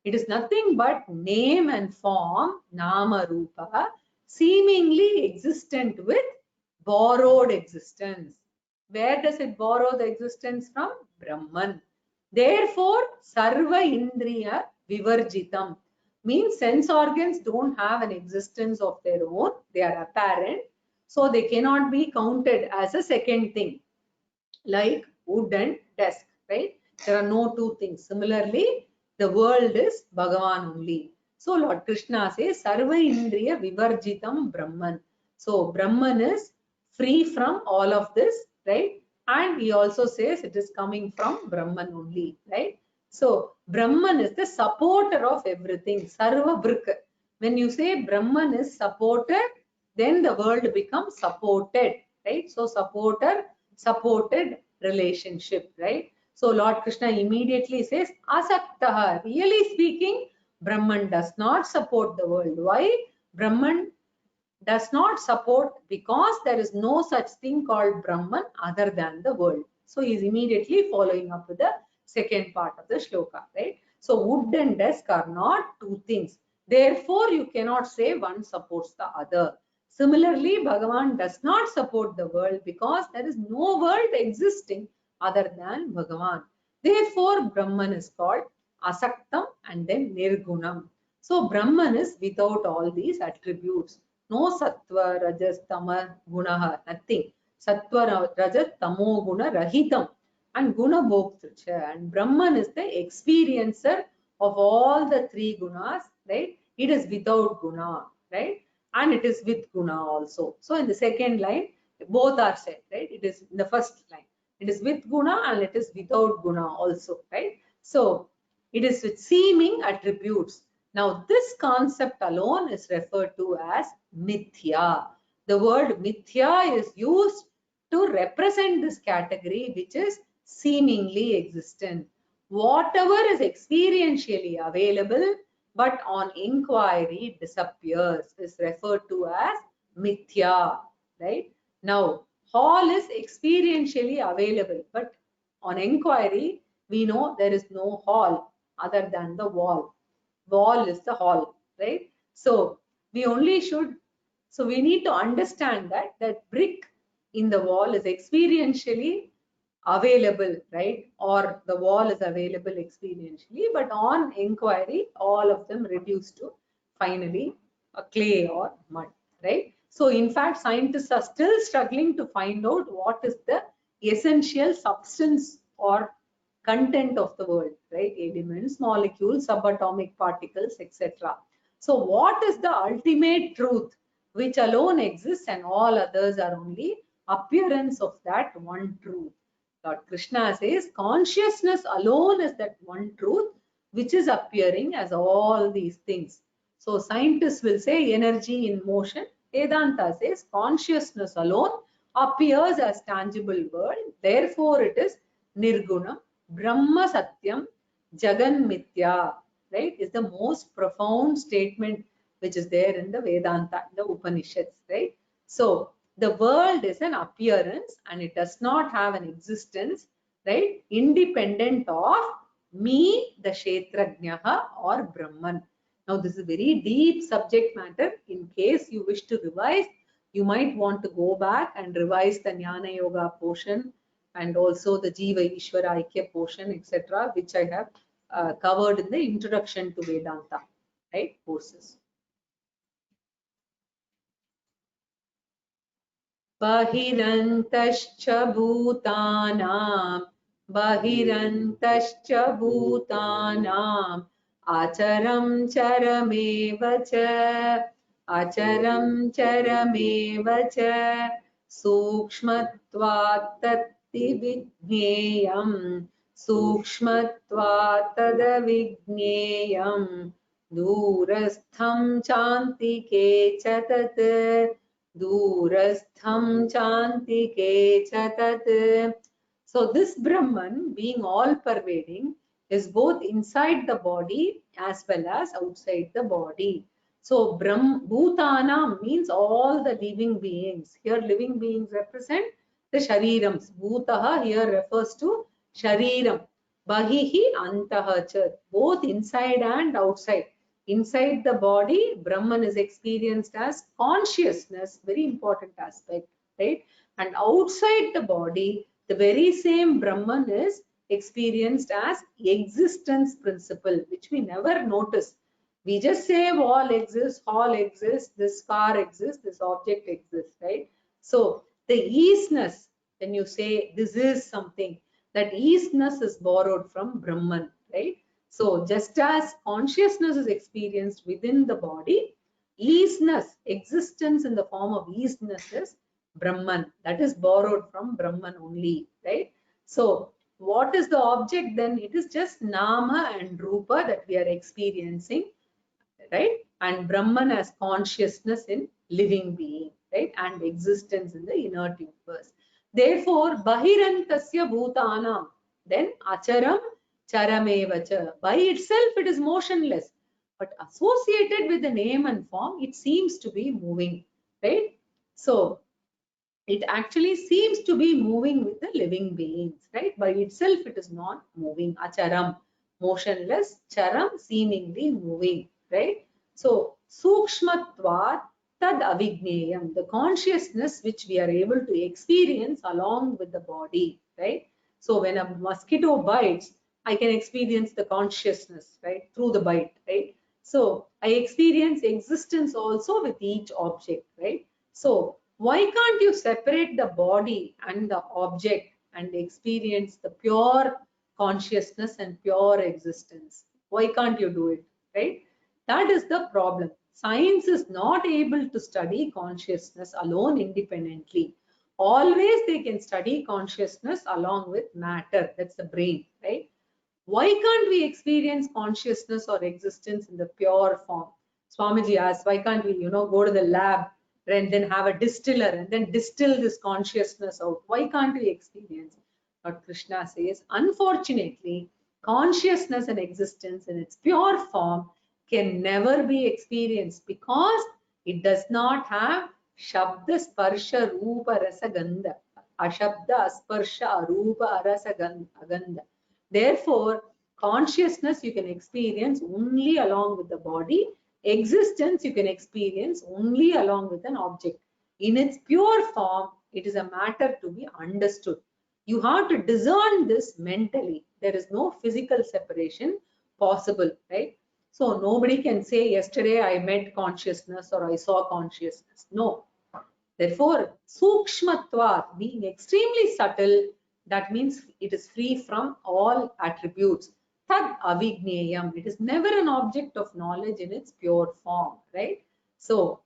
It is nothing but name and form, nama rupa, seemingly existent with borrowed existence. Where does it borrow the existence from? Brahman. Therefore, sarva indriya vivarjitam means sense organs don't have an existence of their own. They are apparent. So they cannot be counted as a second thing, like wood and desk, right? There are no two things. Similarly, the world is Bhagavan only. So Lord Krishna says, sarva indriya vivarjitam Brahman. So Brahman is free from all of this, right? And he also says it is coming from Brahman only, right? So Brahman is the supporter of everything. Sarva Brik. When you say Brahman is supported, then the world becomes supported, right? So supported relationship, right? So Lord Krishna immediately says, Asaktaha. Really speaking, Brahman does not support the world. Why? Brahman does not support, because there is no such thing called Brahman other than the world. So he is immediately following up with the second part of the shloka, right? So wood and desk are not two things. Therefore, you cannot say one supports the other. Similarly, Bhagavan does not support the world, because there is no world existing other than Bhagavan. Therefore, Brahman is called Asaktam and then Nirgunam. So Brahman is without all these attributes. No sattva, rajas, tama, gunaha, nothing. Sattva, rajas, tamo, guna, rahitam. And guna bhoktracha. And Brahman is the experiencer of all the three gunas, right? It is without guna, right? And it is with guna also. So in the second line, both are said, right? It is in the first line. It is with guna and it is without guna also, right? So it is with seeming attributes. Now, this concept alone is referred to as mithya. The word mithya is used to represent this category, which is seemingly existent. Whatever is experientially available, but on inquiry disappears, is referred to as mithya, right? Now, hall is experientially available, but on inquiry, we know there is no hall other than the wall. Wall is the hall, right? So we need to understand that brick in the wall is experientially available, right? Or the wall is available experientially, but on inquiry, all of them reduce to finally a clay or mud, right? So in fact, scientists are still struggling to find out what is the essential substance or content of the world, right? Elements, molecules, subatomic particles, etc. So what is the ultimate truth which alone exists and all others are only appearance of that one truth? Lord Krishna says consciousness alone is that one truth which is appearing as all these things. So scientists will say energy in motion. Vedanta says consciousness alone appears as tangible world. Therefore it is Nirgunam, Brahma Satyam, Jagan Mithya, right? Is the most profound statement which is there in the Vedanta, the Upanishads, right? So the world is an appearance and it does not have an existence, right? Independent of me, the Kshetrajnaha or Brahman. Now this is a very deep subject matter. In case you wish to revise, you might want to go back and revise the Jnana Yoga portion and also the Jiva Ishvara Aikya portion, etc., which I have covered in the introduction to Vedanta, right, courses. बहिरन्तश्च भूतानां बहिरन्तश्च भूतानाम् आचरं चरमेव च अचरं चरमेव च सूक्ष्मत्वात् तत्ति विज्ञेयम् सूक्ष्मत्वात् तदविज्ञेयम् दूरस्थं चान्तिके च तत् दूरस्थं चान्तिके च तत्. So this Brahman, being all pervading, is both inside the body as well as outside the body. So Bhutana means all the living beings. Here living beings represent the Sharirams. Bhutaha here refers to Shariram. Bahihi Antaha cha, both inside and outside. Inside the body, Brahman is experienced as consciousness, very important aspect, right? And outside the body, the very same Brahman is experienced as existence principle, which we never notice. We just say wall exists, hall exists, this car exists, this object exists, right? So the easeness, when you say this is something, that easeness is borrowed from Brahman, right? So just as consciousness is experienced within the body, easeness, existence in the form of easeness is Brahman. That is borrowed from Brahman only, right? So what is the object then? It is just Nama and Rupa that we are experiencing, right? And Brahman as consciousness in living being, right? And existence in the inert universe. Therefore, Bahirantasya Bhutanam, then Acharam Charamevacha. By itself, it is motionless, but associated with the name and form, it seems to be moving, right? So it actually seems to be moving with the living beings, right? By itself, it is not moving. Acharam, motionless, charam, seemingly moving, right? So, sukshmatvat tad avigneyam, the consciousness which we are able to experience along with the body, right? So, when a mosquito bites, I can experience the consciousness, right? Through the bite, right? So, I experience existence also with each object, right? So, why can't you separate the body and the object and experience the pure consciousness and pure existence? Why can't you do it, right? That is the problem. Science is not able to study consciousness alone independently. Always they can study consciousness along with matter, that's the brain, right? Why can't we experience consciousness or existence in the pure form? Swamiji asked, why can't we, go to the lab and then have a distiller and then distill this consciousness out? Why can't we experience? But Krishna says, unfortunately, consciousness and existence in its pure form can never be experienced because it does not have Shabda Sparsha Rupa Rasa Gandha. Ashabda Asparsha Arupa Rasa Gandha. Therefore, consciousness you can experience only along with the body. Existence you can experience only along with an object. In its pure form, it is a matter to be understood. You have to discern this mentally. There is no physical separation possible, right? So nobody can say yesterday I met consciousness or I saw consciousness. No. Therefore, sukshmatvat, being extremely subtle, that means it is free from all attributes. Tad avigneyam, it is never an object of knowledge in its pure form, right? So,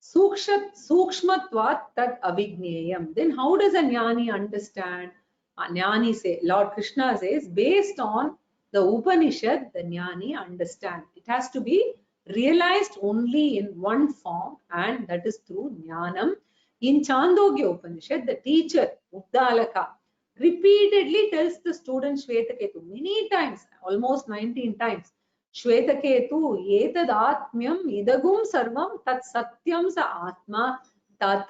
sukshmatvat tad avigneyam. Then how does a jnani understand? A jnani say, Lord Krishna says, based on the Upanishad, the jnani understand. It has to be realized only in one form, and that is through jnanam. In Chandogya Upanishad, the teacher, Uddalaka, repeatedly tells the student Shvetaketu many times, almost 19 times, Shvetaketu, etad idagum sarvam tat satyam sa atma tat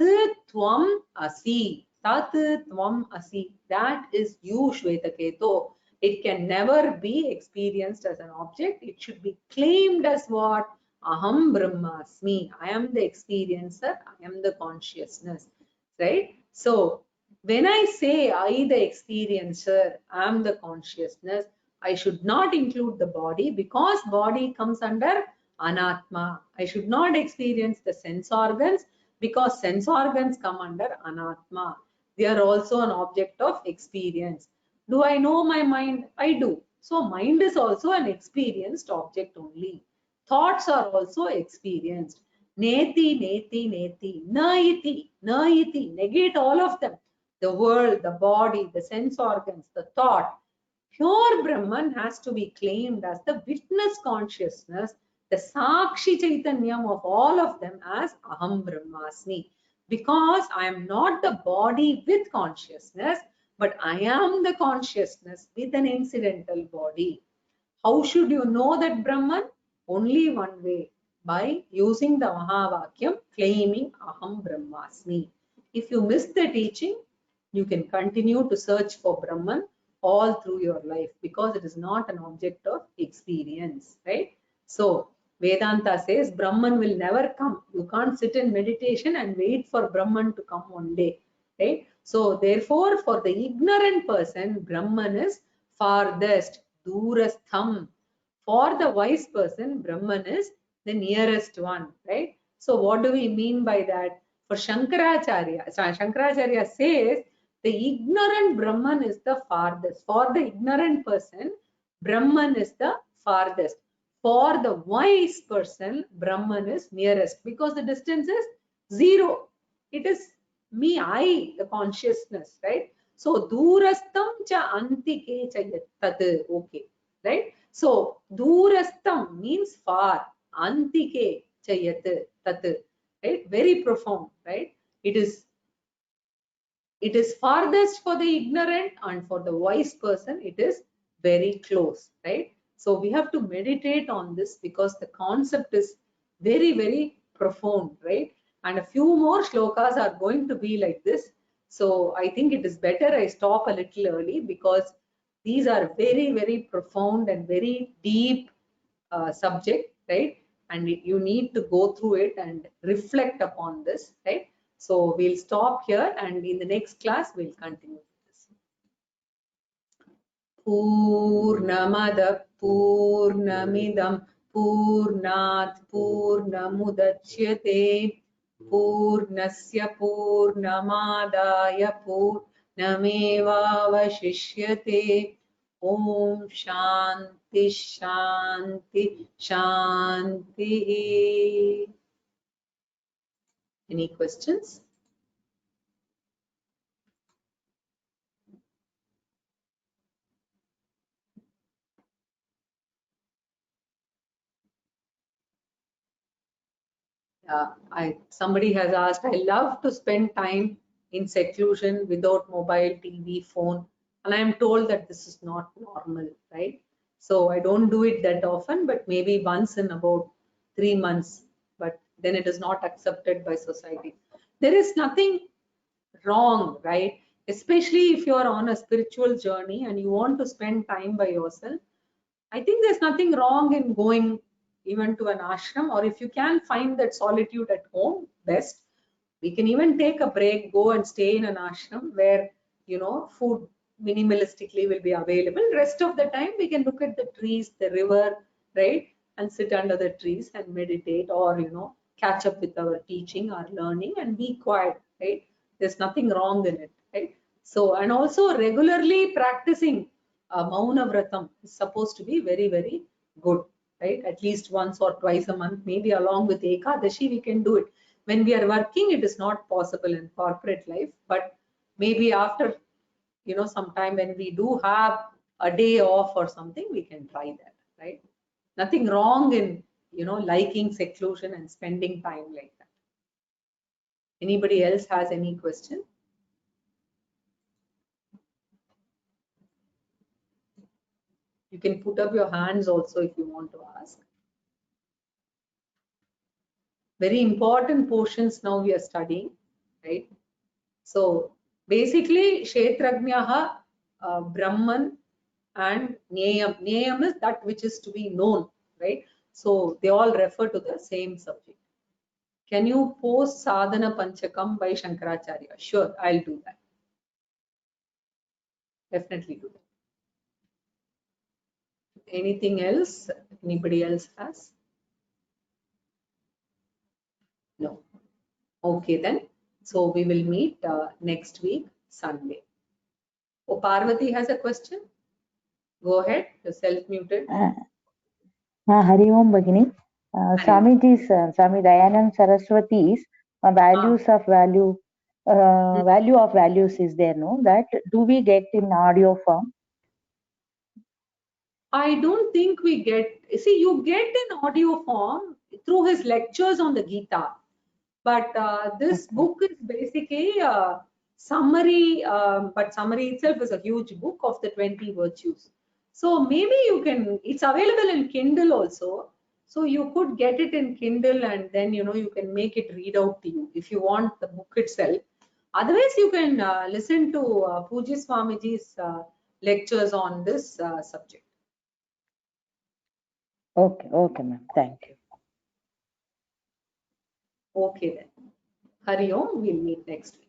tvam asi. Tat tvam asi. That is you, Shvetaketu. It can never be experienced as an object. It should be claimed as what? Aham Brahmasmi. I am the experiencer. I am the consciousness. Right? So, when I say I, the experiencer, I am the consciousness, I should not include the body because body comes under anatma. I should not experience the sense organs because sense organs come under anatma. They are also an object of experience. Do I know my mind? I do. So mind is also an experienced object only. Thoughts are also experienced. Neti, neti, neti, naiti, naiti, negate all of them. The world, the body, the sense organs, the thought. Pure Brahman has to be claimed as the witness consciousness, the Sakshi Chaitanyam of all of them as Aham Brahmasmi. Because I am not the body with consciousness, but I am the consciousness with an incidental body. How should you know that Brahman? Only one way, by using the Mahavakyam, claiming Aham Brahmasmi. If you miss the teaching, you can continue to search for Brahman all through your life because it is not an object of experience, right? So Vedanta says Brahman will never come. You can't sit in meditation and wait for Brahman to come one day, right? So therefore, for the ignorant person, Brahman is farthest, durastham. For the wise person, Brahman is the nearest one, right? So what do we mean by that? For Shankaracharya says the ignorant Brahman is the farthest. For the ignorant person, Brahman is the farthest. For the wise person, Brahman is nearest because the distance is zero. It is me, I, the consciousness, right? So, durastam cha antike cha tat, okay, right? So, durastam means far, antike cha yat, tat, right? Very profound, right? It is farthest for the ignorant, and for the wise person it is very close, right? So we have to meditate on this because the concept is very profound, right? And a few more shlokas are going to be like this. So I think it is better I stop a little early because these are very profound and very deep subject, right? And you need to go through it and reflect upon this, right? So we'll stop here, and in the next class we'll continue this. Purnamada Purnamidam Purnat Purnamudachyate Purnasya Purnamadaya Purnamevavashishyate. Om Shanti Shanti Shanti. Any questions? Somebody has asked, I love to spend time in seclusion without mobile, TV, phone, and I am told that this is not normal, right? So I don't do it that often, but maybe once in about 3 months, but then it is not accepted by society. There is nothing wrong, right? Especially if you are on a spiritual journey and you want to spend time by yourself. I think there's nothing wrong in going even to an ashram, or if you can find that solitude at home, best. We can even take a break, go and stay in an ashram where food minimalistically will be available. Rest of the time we can look at the trees, the river, right? And sit under the trees and meditate, or catch up with our teaching, our learning, and be quiet, right? There's nothing wrong in it, right? So, and also regularly practicing Mauna Vratam is supposed to be very, very good, right? At least once or twice a month, maybe along with Ekadashi, we can do it. When we are working, it is not possible in corporate life, but maybe after, sometime when we do have a day off or something, we can try that, right? Nothing wrong in, liking seclusion and spending time like that. Anybody else has any question? You can put up your hands also if you want to ask. Very important portions now we are studying, right? So basically, Kshetrajnaha, Brahman, and Nyayam. Nyayam is that which is to be known, right? So they all refer to the same subject. Can you post Sadhana Panchakam by Shankaracharya? Sure, I'll do that. Definitely do that. Anything else? Anybody else has? No. Okay then. So we will meet next week, Sunday. Oh, Parvati has a question. Go ahead. You're self-muted. Hari Om Bhagini. Swamiji's, Swami Dayanand Saraswati's values of value, value of values is there, no? That do we get in audio form? I don't think we get, see, you get in audio form through his lectures on the Gita. But this book is basically a summary, but summary itself is a huge book of the 20 virtues. So maybe you can, it's available in Kindle also. So you could get it in Kindle, and then, you can make it read out to you if you want the book itself. Otherwise, you can listen to Pujya Swamiji's lectures on this subject. Okay, okay, ma'am. Thank you. Okay then. Hari Om, we'll meet next week.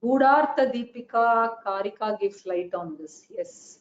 Gudhartha Deepika Karika gives light on this. Yes.